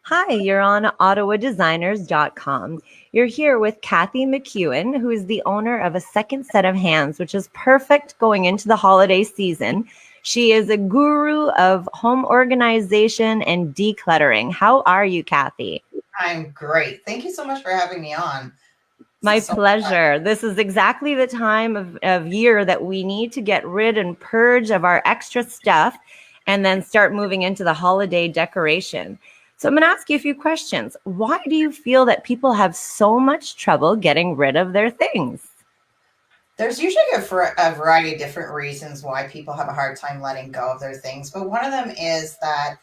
Hi, you're on OttawaDesigners.com. You're here with Kathy McEwan, who is the owner of A Second Set of Hands, which is perfect going into the holiday season. She is a guru of home organization and decluttering. How are you, Kathy? I'm great. Thank you so much for having me on. This My is so fun. pleasure. This is exactly the time of year that we need to get rid and purge of our extra stuff and then start moving into the holiday decoration. So I'm going to ask you a few questions. Why do you feel that people have so much trouble getting rid of their things? There's usually a variety of different reasons why people have a hard time letting go of their things, but one of them is that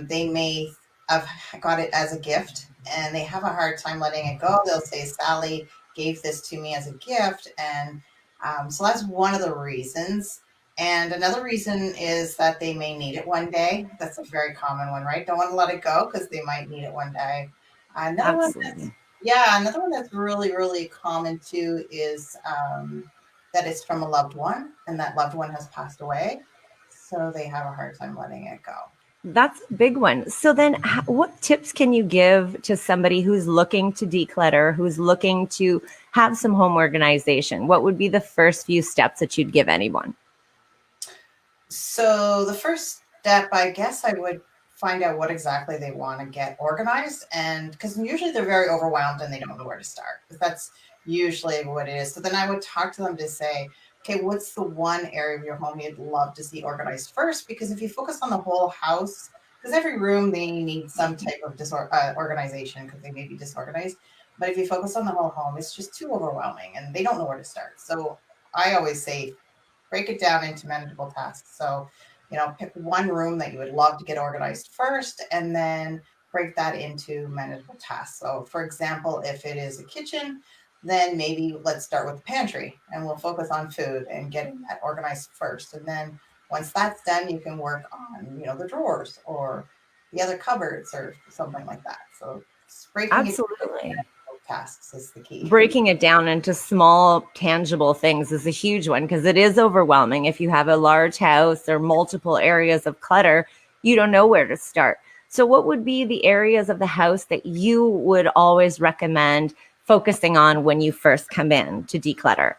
they may have got it as a gift and they have a hard time letting it go. They'll say, Sally gave this to me as a gift. And so that's one of the reasons. And another reason is that they may need it one day. That's a very common one, right? Don't want to let it go because they might need it one day. Another one Absolutely. another one that's really, really common too is that it's from a loved one and that loved one has passed away. So they have a hard time letting it go. That's a big one. So then what tips can you give to somebody who's looking to declutter, who's looking to have some home organization? What would be the first few steps that you'd give anyone? So the first step, I guess I would find out what exactly they want to get organized. And because usually they're very overwhelmed and they don't know where to start. Because that's usually what it is. So then I would talk to them to say, okay, what's the one area of your home you'd love to see organized first? Because if you focus on the whole house, because every room they need some type of organization because they may be disorganized. But if you focus on the whole home, it's just too overwhelming and they don't know where to start. So I always say break it down into manageable tasks. So, pick one room that you would love to get organized first and then break that into manageable tasks. So, for example, if it is a kitchen, then maybe let's start with the pantry and we'll focus on food and getting that organized first. And then once that's done, you can work on, the drawers or the other cupboards or something like that. So, breaking it into Absolutely. manageable tasks is the key. Breaking it down into small, tangible things is a huge one because it is overwhelming. If you have a large house or multiple areas of clutter, you don't know where to start. So, what would be the areas of the house that you would always recommend focusing on when you first come in to declutter?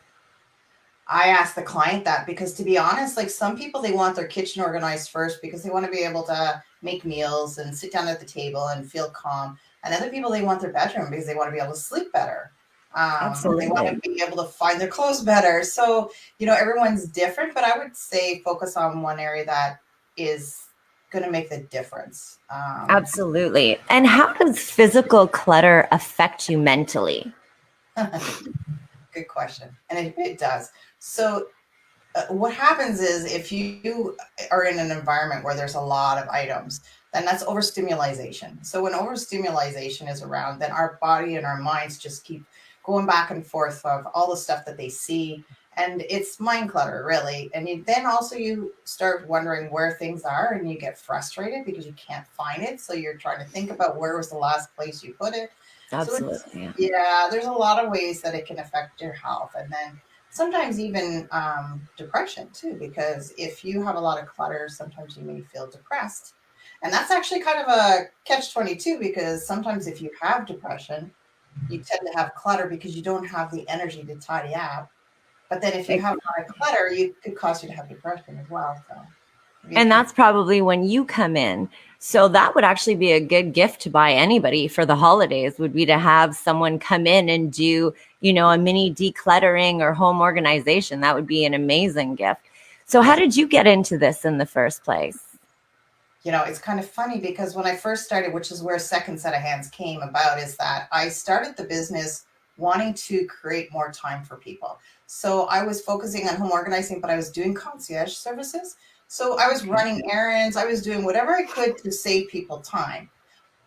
I asked the client that because, to be honest, like some people, they want their kitchen organized first because they want to be able to make meals and sit down at the table and feel calm. And other people, they want their bedroom because they want to be able to sleep better. They want to Absolutely. be able to find their clothes better. So, everyone's different, but I would say focus on one area that is going to make the difference. Absolutely. And how does physical clutter affect you mentally? Good question. And it does. So, what happens is if you are in an environment where there's a lot of items, then that's overstimulation. So when overstimulation is around, then our body and our minds just keep going back and forth of all the stuff that they see. And it's mind clutter, really. And then also you start wondering where things are and you get frustrated because you can't find it. So you're trying to think about where was the last place you put it. So it's, Absolutely. Yeah. yeah, there's a lot of ways that it can affect your health. And then sometimes even depression too, because if you have a lot of clutter, sometimes you may feel depressed. And that's actually kind of a catch 22 because sometimes if you have depression, you tend to have clutter because you don't have the energy to tidy up. But then if you have a lot of clutter, you could cause you to have depression as well. So maybe And that's probably when you come in. So that would actually be a good gift to buy anybody for the holidays would be to have someone come in and do, a mini decluttering or home organization. That would be an amazing gift. So how yes. did you get into this in the first place? It's kind of funny because when I first started, which is where Second Set of Hands came about, is that I started the business wanting to create more time for people. So I was focusing on home organizing, but I was doing concierge services. So I was Okay. running errands, I was doing whatever I could to save people time.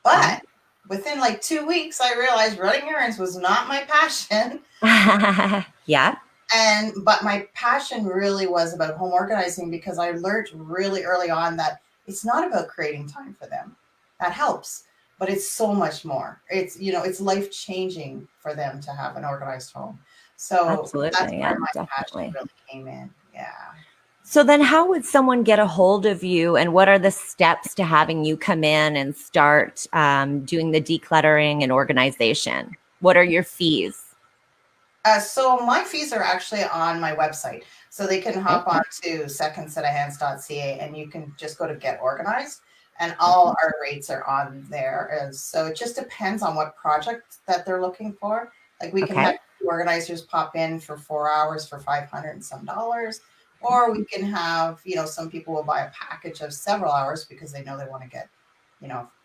Yeah. But within like 2 weeks, I realized running errands was not my passion. Yeah. But my passion really was about home organizing because I learned really early on that it's not about creating time for them. That helps, but it's so much more. It's life changing for them to have an organized home. So that's Absolutely. where Yeah, my passion definitely. really came in. Yeah. So then how would someone get a hold of you, and what are the steps to having you come in and start doing the decluttering and organization? What are your fees? So my fees are actually on my website. So they can hop on to secondsetofhands.ca and you can just go to get organized and all our rates are on there. And so it just depends on what project that they're looking for. Like we can have Okay. organizers pop in for 4 hours for 500 and some dollars, or we can have, some people will buy a package of several hours because they know they want to get,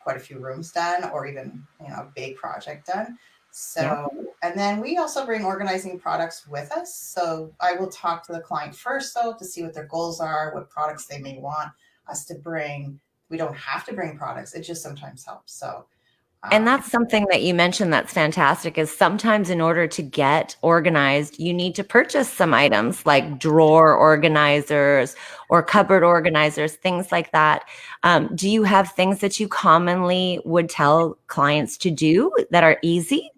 quite a few rooms done or even, a big project done. Yeah. So, and then we also bring organizing products with us. So I will talk to the client first, though, to see what their goals are, what products they may want us to bring. We don't have to bring products, it just sometimes helps. So, And um, that's something that you mentioned that's fantastic is sometimes in order to get organized, you need to purchase some items like drawer organizers or cupboard organizers, things like that. Do you have things that you commonly would tell clients to do that are easy?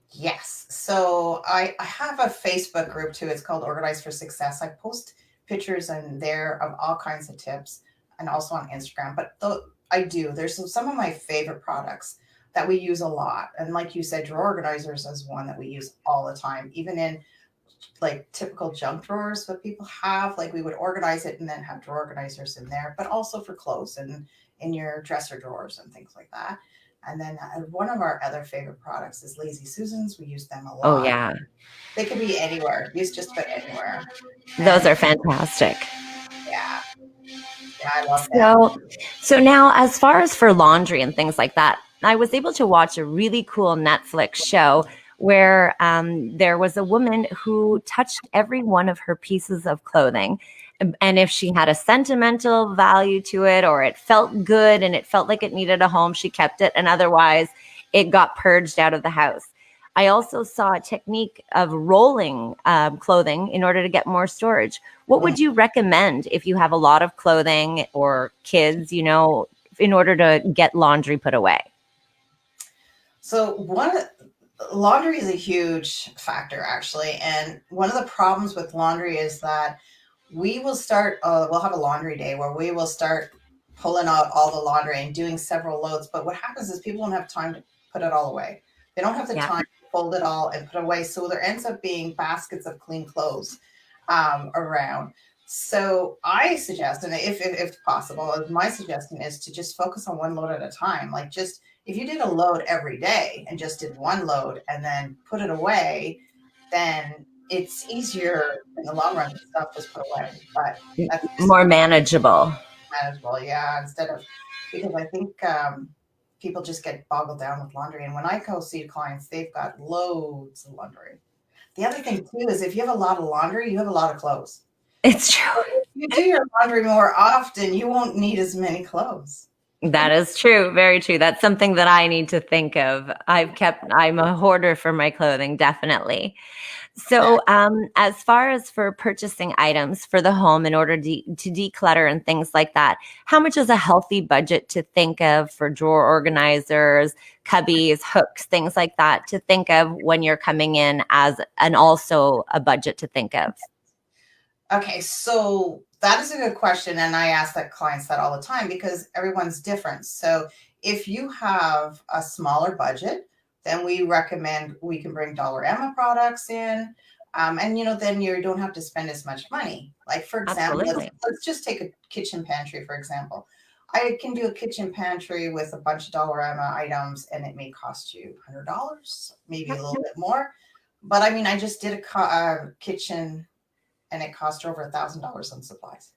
yes. So I have a Facebook group too. It's called Organize for Success. I post pictures in there of all kinds of tips and also on Instagram. But I do. There's some of my favorite products that we use a lot. And like you said, drawer organizers is one that we use all the time, even in like typical junk drawers that people have. Like we would organize it and then have drawer organizers in there, but also for clothes and in your dresser drawers and things like that. And then one of our other favorite products is Lazy Susans. We use them a Oh, lot. yeah. They could be anywhere, used just about anywhere. Those And are fantastic. yeah, yeah, I love them. So, so now as far as for laundry and things like that, I was able to watch a really cool Netflix show where there was a woman who touched every one of her pieces of clothing. And if she had a sentimental value to it, or it felt good and it felt like it needed a home, she kept it. And otherwise, it got purged out of the house. I also saw a technique of rolling clothing in order to get more storage. What Mm. would you recommend if you have a lot of clothing or kids, in order to get laundry put away? So laundry is a huge factor actually, and one of the problems with laundry is that we'll have a laundry day where we will start pulling out all the laundry and doing several loads. But what happens is people don't have time to put it all away. They don't have the Yeah. time to fold it all and put it away. So there ends up being baskets of clean clothes around. So I suggest, and if possible, my suggestion is to just focus on one load at a time. Like just if you did a load every day and just did one load and then put it away, then it's easier in the long run. Stuff was put away, but that's just More manageable. manageable. Yeah, instead of because I think people just get boggled down with laundry. And when I go see clients, they've got loads of laundry. The other thing too is if you have a lot of laundry, you have a lot of clothes. It's true. If you do your laundry more often, you won't need as many clothes. That is true. Very true. That's something that I need to think of. I'm a hoarder for my clothing, definitely. Yeah. So, as far as for purchasing items for the home in order to declutter and things like that, how much is a healthy budget to think of for drawer organizers, cubbies, hooks, things like that to think of when you're coming in as and also a budget to think of? Okay, so that is a good question, and I ask that clients that all the time because everyone's different. So if you have a smaller budget, then we recommend we can bring Dollarama products in, and then you don't have to spend as much money. Like for example, let's Absolutely. let's just take a kitchen pantry for example. I can do a kitchen pantry with a bunch of Dollarama items, and it may cost you $100, maybe a Yep. little bit more. But I mean, I just did a kitchen and it cost her over $1,000 on supplies.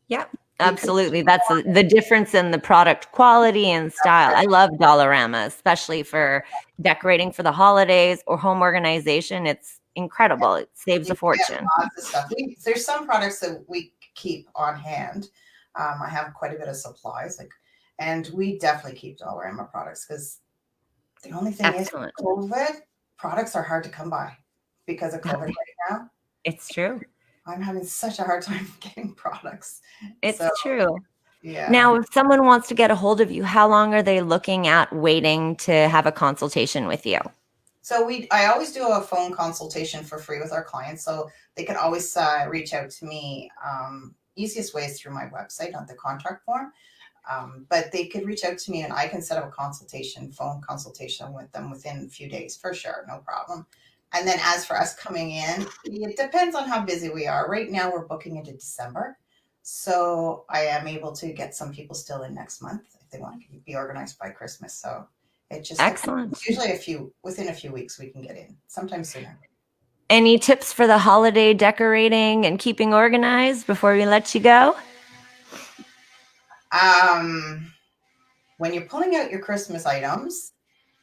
Yep. Because Absolutely. That's the difference in the product quality and style. I love Dollarama, especially for decorating for the holidays or home organization. It's incredible. It saves you a can get fortune. lots of stuff. There's some products that we keep on hand. I have quite a bit of supplies, and we definitely keep Dollarama products because the only thing is, Excellent. COVID products are hard to come by because of COVID right now. It's true. I'm having such a hard time getting products. So It's true. yeah. Now, if someone wants to get a hold of you, how long are they looking at waiting to have a consultation with you? So I always do a phone consultation for free with our clients, so they can always reach out to me. Easiest way is through my website on the contract form. But they could reach out to me and I can set up a phone consultation with them within a few days for sure, no problem. And then as for us coming in, it depends on how busy we are. Right now we're booking into December. So I am able to get some people still in next month if they want to be organized by Christmas. So it just depends. Excellent. Usually within a few weeks we can get in, sometimes sooner. Any tips for the holiday decorating and keeping organized before we let you go? When you're pulling out your Christmas items,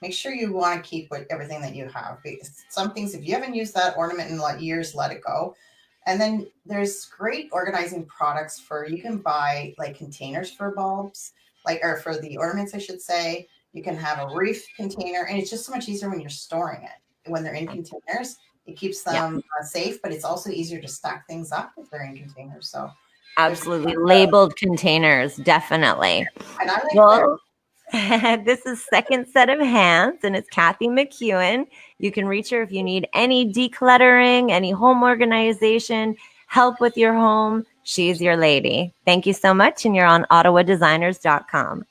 make sure you want to keep everything that you have. Because some things, if you haven't used that ornament in years, let it go. And then there's great organizing products you can buy like containers for bulbs, or for the ornaments, I should say. You can have a reef container, and it's just so much easier when you're storing it. When they're in containers, it keeps Yeah, them safe, but it's also easier to stack things up if they're in containers. So there's, absolutely. Labeled containers, definitely. and I like that. Well, this is Second Set of Hands, and it's Kathy McEwan. You can reach her if you need any decluttering, any home organization, help with your home. She's your lady. Thank you so much, and you're on OttawaDesigners.com.